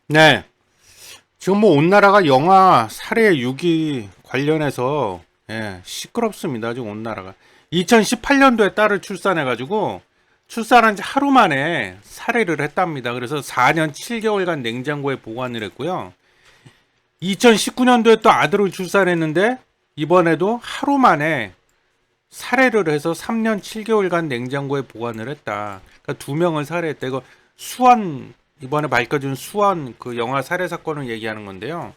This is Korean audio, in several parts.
네. 지금 뭐 온 나라가 영아 살해 유기 관련해서 시끄럽습니다. 지금 온 나라가. 2018년도에 딸을 출산해가지고 출산한 지 하루 만에 살해를 했답니다. 그래서 4년 7개월간 냉장고에 보관을 했고요. 2019년도에 또 아들을 출산했는데 이번에도 하루 만에 살해를 해서 3년 7개월간 냉장고에 보관을 했다. 그러니까 두 명을 살해했다. 이거 수원 이번에 밝혀진 수원 그 영화 살해 사건을 얘기하는 건데요.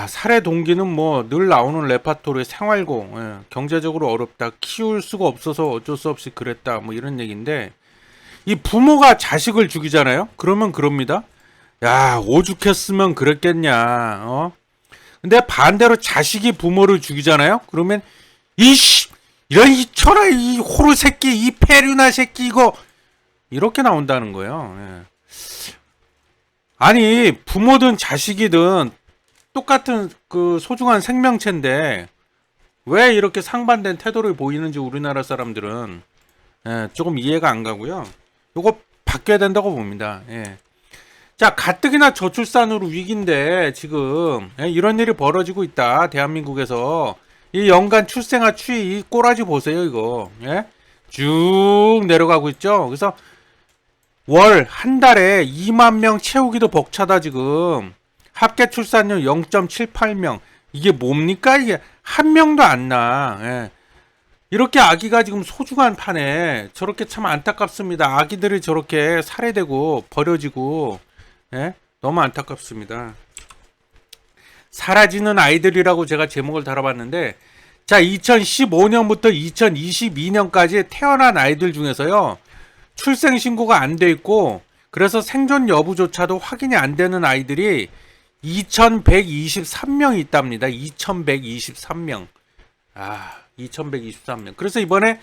살해 동기는 뭐 늘 나오는 레파토리 생활고 경제적으로 어렵다. 키울 수가 없어서 어쩔 수 없이 그랬다. 뭐 이런 얘기인데 이 부모가 자식을 죽이잖아요. 그러면 그럽니다. 야, 오죽했으면 그랬겠냐. 근데 반대로 자식이 부모를 죽이잖아요. 그러면 이씨 이런 이 천하 이 호루 새끼 이 페류나 새끼 이거 이렇게 나온다는 거예요. 아니 부모든 자식이든 똑같은 그 소중한 생명체인데 왜 이렇게 상반된 태도를 보이는지 우리나라 사람들은 조금 이해가 안 가고요. 요거 바뀌어야 된다고 봅니다. 자, 가뜩이나 저출산으로 위기인데 지금 이런 일이 벌어지고 있다. 대한민국에서 이 연간 출생아 추이 이 꼬라지 보세요 이거. 쭉 내려가고 있죠. 그래서 월 한 달에 2만 명 채우기도 벅차다 지금. 합계 출산율 0.78명. 이게 뭡니까 이게 한 명도 안 나. 이렇게 아기가 지금 소중한 판에 저렇게 참 안타깝습니다. 아기들이 저렇게 살해되고 버려지고 너무 안타깝습니다. 사라지는 아이들이라고 제가 제목을 달아봤는데 자 2015년부터 2022년까지 태어난 아이들 중에서요. 출생신고가 안 돼 있고 그래서 생존 여부조차도 확인이 안 되는 아이들이 2123명이 있답니다. 2123명. 2123명. 그래서 이번에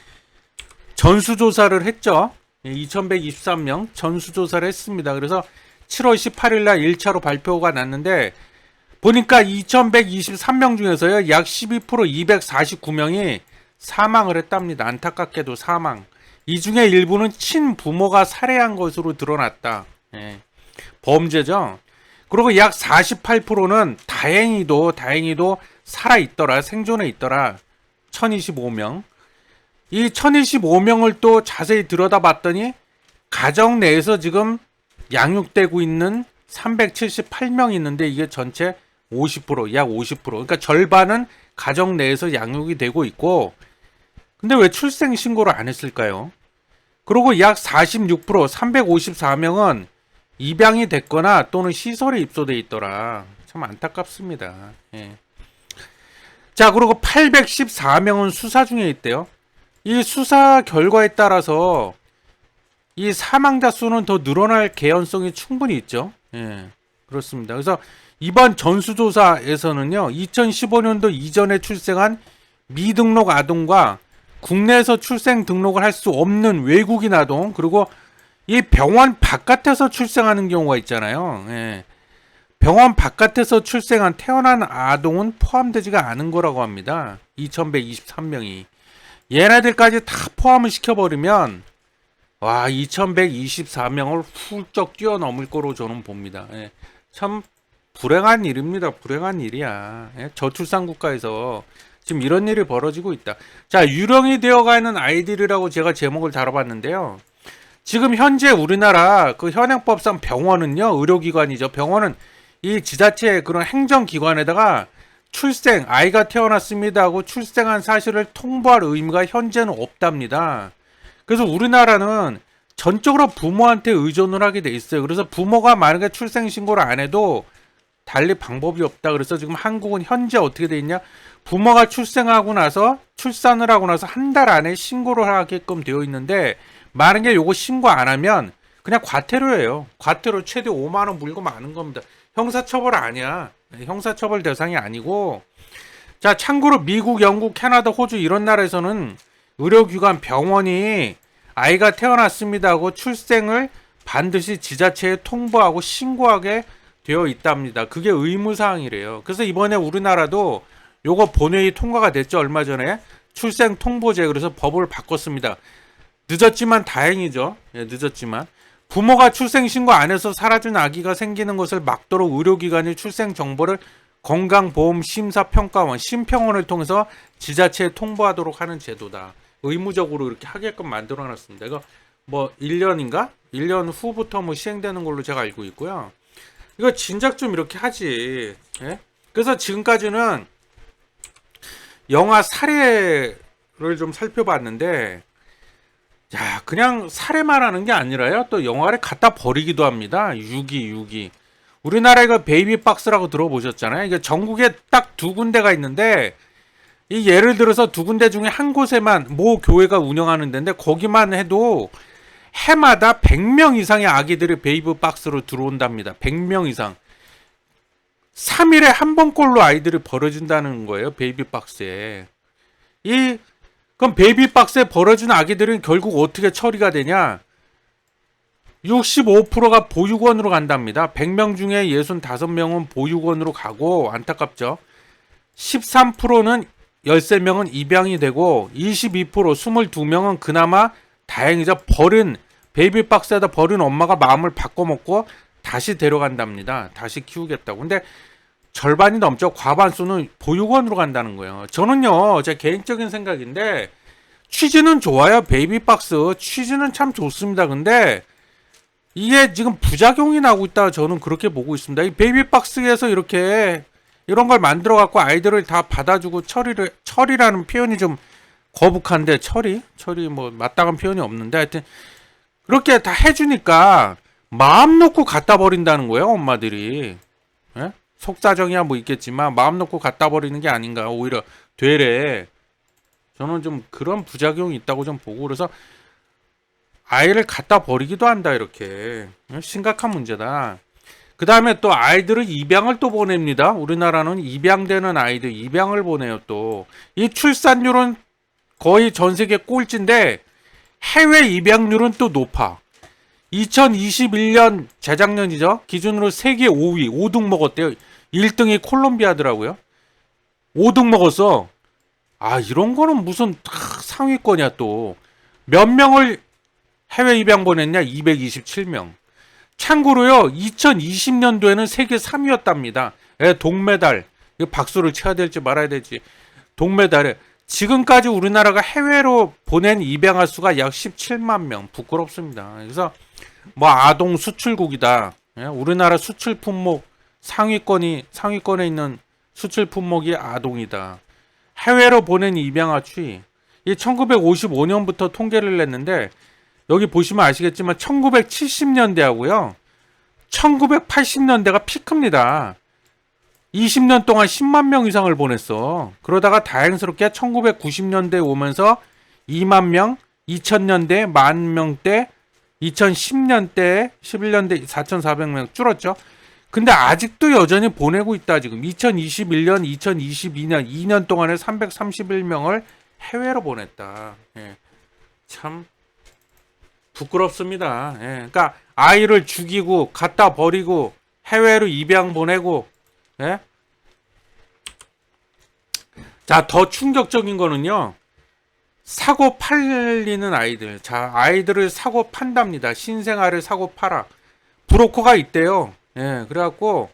전수조사를 했죠. 2123명 전수조사를 했습니다. 그래서 7월 18일 날 1차로 발표가 났는데 보니까 2123명 중에서요. 약 12% 249명이 사망을 했답니다. 안타깝게도 사망. 이 중에 일부는 친부모가 살해한 것으로 드러났다. 범죄죠. 그리고 약 48%는 다행히도 살아있더라. 생존해 있더라. 1025명. 이 1025명을 또 자세히 들여다봤더니 가정 내에서 지금 양육되고 있는 378명이 있는데 이게 전체 50%, 약 50%. 그러니까 절반은 가정 내에서 양육이 되고 있고 근데 왜 출생 신고를 안 했을까요? 그리고 약 46%, 354명은 입양이 됐거나 또는 시설에 입소돼 있더라. 참 안타깝습니다. 자, 그리고 814명은 수사 중에 있대요. 이 수사 결과에 따라서 이 사망자 수는 더 늘어날 개연성이 충분히 있죠. 그렇습니다. 그래서 이번 전수조사에서는요, 2015년도 이전에 출생한 미등록 아동과 국내에서 출생 등록을 할 수 없는 외국인 아동, 그리고 이 병원 바깥에서 출생하는 경우가 있잖아요. 병원 바깥에서 출생한 태어난 아동은 포함되지가 않은 거라고 합니다. 2123명이. 얘네들까지 다 포함을 시켜버리면 와 2124명을 훌쩍 뛰어넘을 거로 저는 봅니다. 참 불행한 일입니다. 불행한 일이야. 저출산 국가에서 지금 이런 일이 벌어지고 있다. 자, 유령이 되어가는 아이들이라고 제가 제목을 달아봤는데요. 지금 현재 우리나라 그 현행법상 병원은요, 의료기관이죠. 병원은 이 지자체 그런 행정기관에다가 출생, 아이가 태어났습니다 하고 출생한 사실을 통보할 의무가 현재는 없답니다. 그래서 우리나라는 전적으로 부모한테 의존을 하게 돼 있어요. 그래서 부모가 만약에 출생신고를 안 해도 달리 방법이 없다. 그래서 지금 한국은 현재 어떻게 돼 있냐? 부모가 출산을 하고 나서 한 달 안에 신고를 하게끔 되어 있는데 만약에 요거 신고 안 하면 그냥 과태료예요. 과태료 최대 5만 원 물고 마는 겁니다. 형사처벌 아니야. 형사처벌 대상이 아니고. 자, 참고로 미국, 영국, 캐나다, 호주 이런 나라에서는 의료기관 병원이 아이가 태어났습니다 하고 출생을 반드시 지자체에 통보하고 신고하게 되어 있답니다. 그게 의무사항이래요. 그래서 이번에 우리나라도 요거 본회의 통과가 됐죠. 얼마 전에 출생 통보제. 그래서 법을 바꿨습니다. 늦었지만 다행이죠. 늦었지만 부모가 출생신고 안 해서 사라진 아기가 생기는 것을 막도록 의료기관이 출생 정보를 건강보험심사평가원, 심평원을 통해서 지자체에 통보하도록 하는 제도다. 의무적으로 이렇게 하게끔 만들어 놨습니다. 이거 뭐 1년인가? 1년 후부터 뭐 시행되는 걸로 제가 알고 있고요. 이거 진작 좀 이렇게 하지. 예? 그래서 지금까지는 영화 사례를 좀 살펴봤는데, 야, 그냥 사례만 하는 게 아니라요. 또 영화를 갖다 버리기도 합니다. 유기. 우리나라 이거 베이비박스라고 들어보셨잖아요. 이게 전국에 딱 두 군데가 있는데, 이 예를 들어서 두 군데 중에 한 곳에만 모 교회가 운영하는 데인데, 거기만 해도 해마다 100명 이상의 아기들이 베이비박스로 들어온답니다. 100명 이상. 3일에 한 번꼴로 아이들이 벌어진다는 거예요. 베이비박스에. 그럼 베이비박스에 벌어진 아기들은 결국 어떻게 처리가 되냐? 65%가 보육원으로 간답니다. 100명 중에 65명은 보육원으로 가고, 안타깝죠. 13%는 13명은 입양이 되고, 22% 22명은 그나마 다행이죠. 베이비박스에다 버린 엄마가 마음을 바꿔먹고 다시 데려간답니다. 다시 키우겠다고. 근데 절반이 넘죠. 과반수는 보육원으로 간다는 거예요. 저는요, 제 개인적인 생각인데, 취지는 좋아요. 베이비박스 취지는 참 좋습니다. 근데 이게 지금 부작용이 나고 있다, 저는 그렇게 보고 있습니다. 이 베이비박스에서 이렇게 이런 걸 만들어 갖고 아이들을 다 받아주고 처리라는 표현이 좀 거북한데, 처리 뭐 마땅한 표현이 없는데, 하여튼 그렇게 다 해주니까 마음 놓고 갖다 버린다는 거예요, 엄마들이. 예? 속사정이야 뭐 있겠지만 마음 놓고 갖다 버리는 게 아닌가, 오히려 되레. 저는 좀 그런 부작용이 있다고 좀 보고, 그래서 아이를 갖다 버리기도 한다, 이렇게. 심각한 문제다. 그 다음에 또 아이들을 입양을 또 보냅니다. 우리나라는 입양되는 아이들 입양을 보내요. 또 이 출산율은 거의 전 세계 꼴찌인데 해외 입양률은 또 높아. 2021년 재작년이죠. 기준으로 세계 5위, 5등 먹었대요. 1등이 콜롬비아더라고요. 5등 먹었어. 아, 이런 거는 무슨 상위권이야 또. 몇 명을 해외 입양 보냈냐? 227명. 참고로요, 2020년도에는 세계 3위였답니다. 동메달. 이거 박수를 쳐야 될지 말아야 될지. 동메달에. 지금까지 우리나라가 해외로 보낸 입양아 수가 약 17만 명. 부끄럽습니다. 그래서 뭐 아동 수출국이다. 우리나라 수출 품목 상위권에 있는 수출 품목이 아동이다. 해외로 보낸 입양아 추이. 이 1955년부터 통계를 냈는데, 여기 보시면 아시겠지만 1970년대하고요. 1980년대가 피크입니다. 20년 동안 10만 명 이상을 보냈어. 그러다가 다행스럽게 1990년대에 오면서 2만 명, 2000년대 1만명대, 2010년대 11년대 4,400명 줄었죠. 근데 아직도 여전히 보내고 있다. 지금 2021년, 2022년 2년 동안에 331명을 해외로 보냈다. 예. 참 부끄럽습니다. 예. 그러니까 아이를 죽이고 갖다 버리고 해외로 입양 보내고. 예? 자, 더 충격적인 거는요, 사고 팔리는 아이들. 자, 아이들을 사고 판답니다. 신생아를 사고 팔아. 브로커가 있대요. 예, 그래갖고,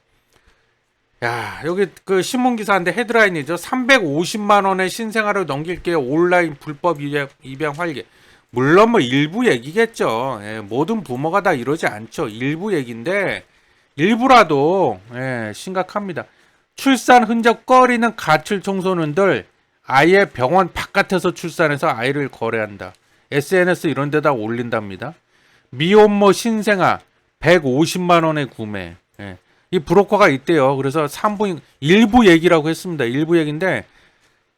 야, 여기 그 신문기사인데 헤드라인이죠. 350만 원의 신생아를 넘길게요. 온라인 불법 입양 활개. 물론 뭐 일부 얘기겠죠. 예, 모든 부모가 다 이러지 않죠. 일부 얘기인데, 일부라도, 예, 심각합니다. 출산 흔적 꺼리는 가출 청소년들, 아예 병원 바깥에서 출산해서 아이를 거래한다. SNS 이런 데다 올린답니다. 미혼모 신생아 150만 원에 구매. 예. 이 브로커가 있대요. 그래서 산부인 일부 얘기라고 했습니다. 일부 얘기인데,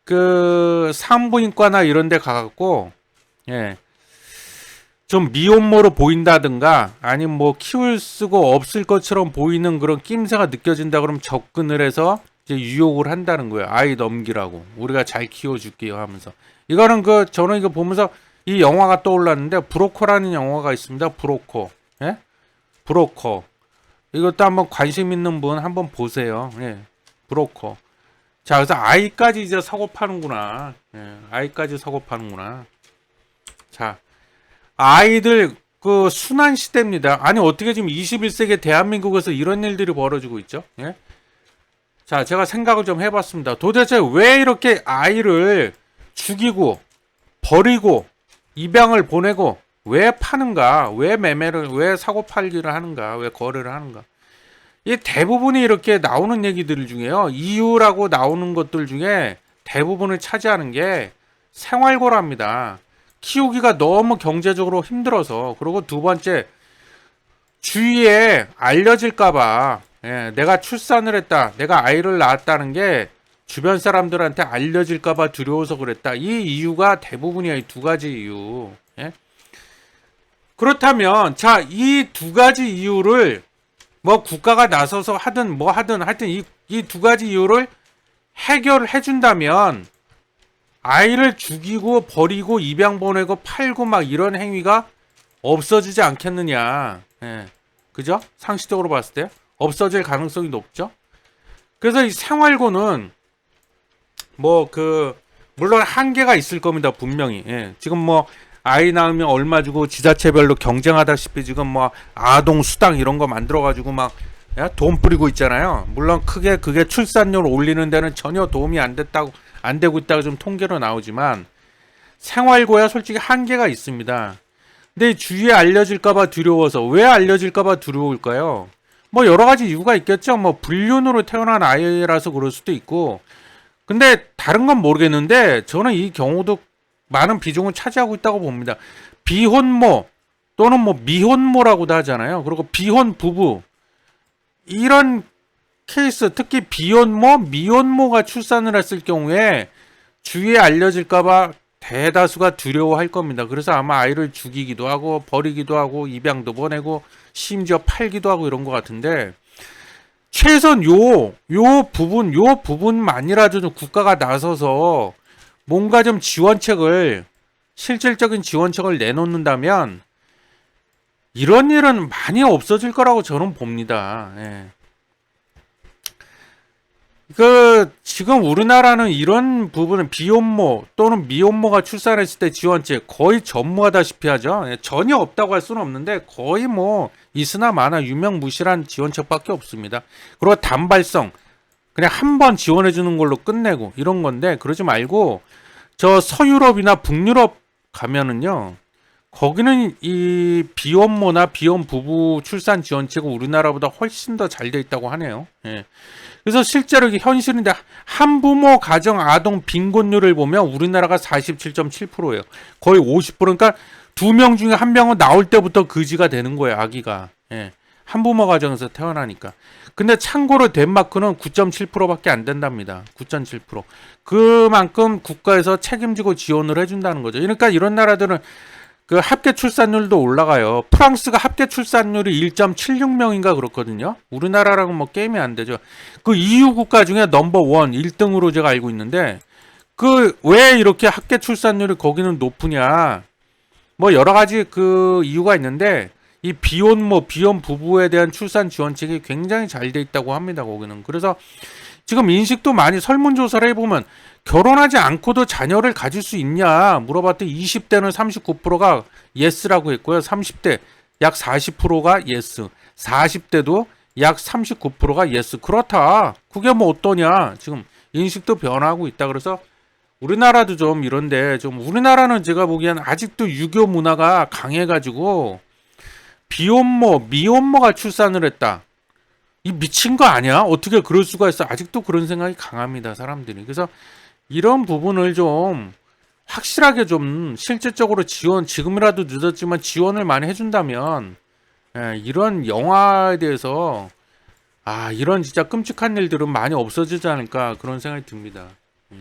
그 산부인과나 이런 데 가갖고, 예, 좀 미혼모로 보인다든가, 아니면 뭐 키울 쓰고 없을 것처럼 보이는 그런 낌새가 느껴진다 그러면 접근을 해서 이제 유혹을 한다는 거예요. 아이 넘기라고. 우리가 잘 키워줄게요 하면서. 이거는 저는 이거 보면서 이 영화가 떠올랐는데, 브로커라는 영화가 있습니다. 브로커. 예? 브로커. 이것도 한번 관심 있는 분 한번 보세요. 예. 브로커. 자, 그래서 아이까지 이제 사고 파는구나. 예. 아이까지 사고 파는구나. 자, 아이들 그 순환 시대입니다. 아니 어떻게 지금 21세기 대한민국에서 이런 일들이 벌어지고 있죠? 예? 자, 제가 생각을 좀 해봤습니다. 도대체 왜 이렇게 아이를 죽이고 버리고 입양을 보내고 왜 파는가? 왜 매매를, 왜 사고 팔기를 하는가? 왜 거래를 하는가? 이 대부분이 이렇게 나오는 얘기들 중에요. 이유라고 나오는 것들 중에 대부분을 차지하는 게 생활고랍니다. 키우기가 너무 경제적으로 힘들어서. 그리고 두 번째, 주위에 알려질까봐, 예, 내가 출산을 했다, 내가 아이를 낳았다는 게 주변 사람들한테 알려질까봐 두려워서 그랬다. 이 이유가 대부분이야. 이 두 가지 이유. 예? 그렇다면, 자, 이 두 가지 이유를 뭐 국가가 나서서 하든 뭐 하든 하여튼 이 두 가지 이유를 해결해 준다면 아이를 죽이고 버리고 입양 보내고 팔고 막 이런 행위가 없어지지 않겠느냐. 예. 그죠? 상식적으로 봤을 때 없어질 가능성이 높죠. 그래서 이 생활고는 뭐 물론 한계가 있을 겁니다. 분명히. 예. 지금 뭐 아이 낳으면 얼마 주고 지자체별로 경쟁하다시피 지금 뭐 아동 수당 이런 거 만들어 가지고 막 돈 뿌리고 있잖아요. 물론 크게 그게 출산율 올리는 데는 전혀 도움이 안 되고 있다고 좀 통계로 나오지만 생활고야 솔직히 한계가 있습니다. 근데 주위에 알려질까봐 두려워서 왜 알려질까봐 두려울까요? 뭐 여러 가지 이유가 있겠죠. 뭐 불륜으로 태어난 아이라서 그럴 수도 있고. 근데 다른 건 모르겠는데 저는 이 경우도 많은 비중을 차지하고 있다고 봅니다. 비혼모 또는 뭐 미혼모라고도 하잖아요. 그리고 비혼 부부 이런 케이스, 특히 비혼모, 미혼모가 출산을 했을 경우에 주위에 알려질까봐 대다수가 두려워할 겁니다. 그래서 아마 아이를 죽이기도 하고 버리기도 하고 입양도 보내고 심지어 팔기도 하고 이런 것 같은데 최소한 요 부분만이라도 좀 국가가 나서서 뭔가 좀 실질적인 지원책을 내놓는다면 이런 일은 많이 없어질 거라고 저는 봅니다. 예. 지금 우리나라는 이런 부분은 비혼모 또는 미혼모가 출산했을 때 지원책 거의 전무하다시피 하죠. 예, 전혀 없다고 할 수는 없는데 거의 뭐 있으나 마나 유명무실한 지원책밖에 없습니다. 그리고 단발성 그냥 한 번 지원해 주는 걸로 끝내고 이런 건데 그러지 말고 저 서유럽이나 북유럽 가면은요. 거기는 이 비혼모나 비혼 부부 출산 지원책은 우리나라보다 훨씬 더 잘 돼 있다고 하네요. 예. 그래서 실제로 이게 현실인데 한부모 가정 아동 빈곤율을 보면 우리나라가 47.7%예요. 거의 50%. 그러니까 두 명 중에 한 명은 나올 때부터 거지가 되는 거예요, 아기가. 예. 한부모 가정에서 태어나니까. 근데 참고로 덴마크는 9.7%밖에 안 된답니다. 9.7%. 그만큼 국가에서 책임지고 지원을 해준다는 거죠. 그러니까 이런 나라들은 그 합계 출산율도 올라가요. 프랑스가 합계 출산율이 1.76명인가 그렇거든요. 우리나라랑은 뭐 게임이 안 되죠. 그 EU 국가 중에 넘버 원 1등으로 제가 알고 있는데 그 왜 이렇게 합계 출산율이 거기는 높으냐? 뭐 여러 가지 그 이유가 있는데 이 비혼 부부에 대한 출산 지원책이 굉장히 잘 돼 있다고 합니다. 거기는. 그래서 지금 인식도 많이 설문조사를 해보면 결혼하지 않고도 자녀를 가질 수 있냐 물어봤더니 20대는 39%가 예스라고 했고요. 30대 약 40%가 예스, 40대도 약 39%가 예스. 그렇다. 그게 뭐 어떠냐. 지금 인식도 변화하고 있다. 그래서 우리나라도 좀 이런데 좀 우리나라는 제가 보기엔 아직도 유교 문화가 강해가지고 비혼모, 미혼모가 출산을 했다. 이 미친 거 아니야? 어떻게 그럴 수가 있어? 아직도 그런 생각이 강합니다, 사람들이. 그래서 이런 부분을 좀 확실하게 좀 실질적으로 지금이라도 늦었지만 지원을 많이 해준다면, 이런 영화에 대해서, 이런 진짜 끔찍한 일들은 많이 없어지지 않을까 그런 생각이 듭니다. 예.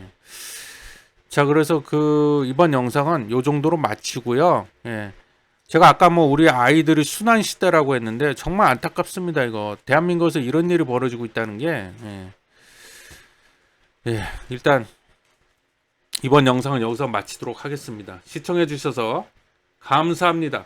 자, 그래서 이번 영상은 요 정도로 마치고요. 예. 제가 아까 뭐 우리 아이들이 순환 시대라고 했는데 정말 안타깝습니다. 이거 대한민국에서 이런 일이 벌어지고 있다는 게 일단 이번 영상은 여기서 마치도록 하겠습니다. 시청해 주셔서 감사합니다.